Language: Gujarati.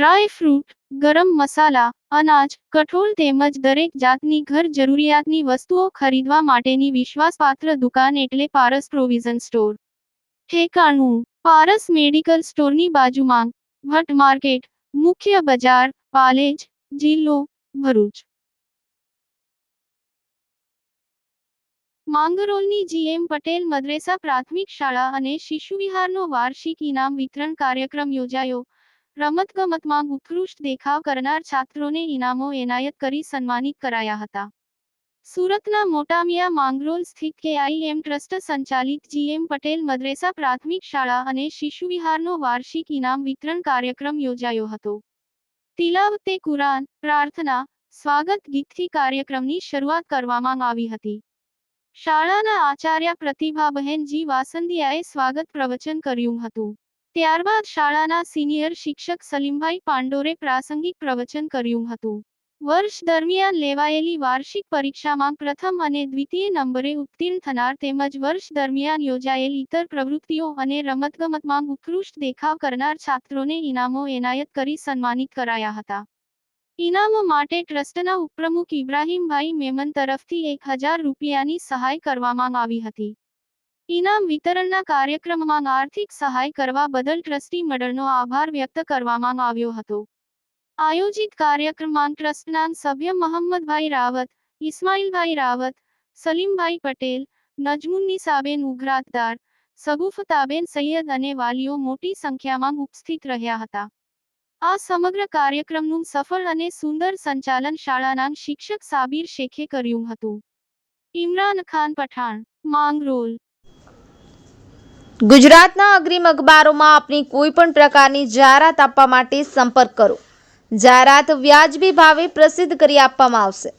ડ્રાય ફ્રૂટ, ગરમ મસાલા, અનાજ, કઠોળ તેમજ દરેક જાતની ઘર જરૂરિયાતની વસ્તુઓ ખરીદવા માટેની વિશ્વાસપાત્ર દુકાન એટલે પારસ પ્રોવિઝન સ્ટોર. ઠેકાણું: પારસ મેડિકલ સ્ટોરની બાજુમાં, ભટ્ટ માર્કેટ, મુખ્ય બજાર, પાલેજ, જિલ્લો ભરૂચ. માંગરોળની જી.એમ. પટેલ મદ્રેસા પ્રાથમિક શાળા અને શિશુવિહારનો વાર્ષિક ઇનામ વિતરણ કાર્યક્રમ યોજાયો. રમતગમતમાં ઉત્કૃષ્ટ દેખાવ કરનાર છાત્રોને ઇનામો એનાયત કરી સન્માનિત કરાયા હતા. સુરતના મોટામિયા માંગરોળ સ્થિત કે.આઈ.એમ. ટ્રસ્ટ સંચાલિત જી.એમ. પટેલ મદ્રેસા પ્રાથમિક શાળા અને શિશુવિહારનો વાર્ષિક ઇનામ વિતરણ કાર્યક્રમ યોજાયો હતો. તિલાવતે કુરાન, પ્રાર્થના, સ્વાગત ગીતથી કાર્યક્રમની શરૂઆત કરવામાં આવી હતી. શાળાના આચાર્ય પ્રતિભાબહેન જી વાસંદિયાએ સ્વાગત પ્રવચન કર્યું હતું. ત્યારબાદ શાળાના સિનિયર શિક્ષક સલીમભાઈ પાંડોરે પ્રાસંગિક પ્રવચન કર્યું હતું. વર્ષ દરમિયાન લેવાયેલી વાર્ષિક પરીક્ષામાં પ્રથમ અને દ્વિતીય નંબરે ઉત્તીર્ણ થનાર તેમજ વર્ષ દરમિયાન યોજાયેલ ઇતર પ્રવૃત્તિઓ અને રમતગમતમાં ઉત્કૃષ્ટ દેખાવ કરનાર છાત્રોને ઇનામો એનાયત કરી સન્માનિત કરાયા હતા. ઇનામો માટે ટ્રસ્ટના ઉપપ્રમુખ ઇબ્રાહીમભાઈ મેમન તરફથી 1000 રૂપિયાની સહાય કરવામાં આવી હતી. ઇનામ વિતરણના કાર્યક્રમમાં આર્થિક સહાય કરવા બદલ ટ્રસ્ટી મંડળનો આભાર વ્યક્ત કરવામાં આવ્યો હતો. આયોજિત કાર્યક્રમમાં ટ્રસ્ટના સભ્ય મોહમ્મદભાઈ રાવત, ઇસ્માઇલભાઈ રાવત, સલીમભાઈ પટેલ, નજમુન્નિસાબેન ઉઘરાતદાર, સગુફતાબેન સૈયદ અને વાલીઓ મોટી સંખ્યામાં ઉપસ્થિત રહ્યા હતા. આ સમગ્ર કાર્યક્રમનું સફળ અને સુંદર સંચાલન શાળાના શિક્ષક સાબિર શેખે કર્યું હતું. ઇમરાન ખાન પઠાણ, માંગરોળ. ગુજરાતના અગ્રીમ અખબારોમાં આપની કોઈ પણ પ્રકારની જાહેરાત આપવા માટે સંપર્ક કરો. જાહેરાત વ્યાજબી ભાવે પ્રસિદ્ધ કરી આપવામાં આવશે.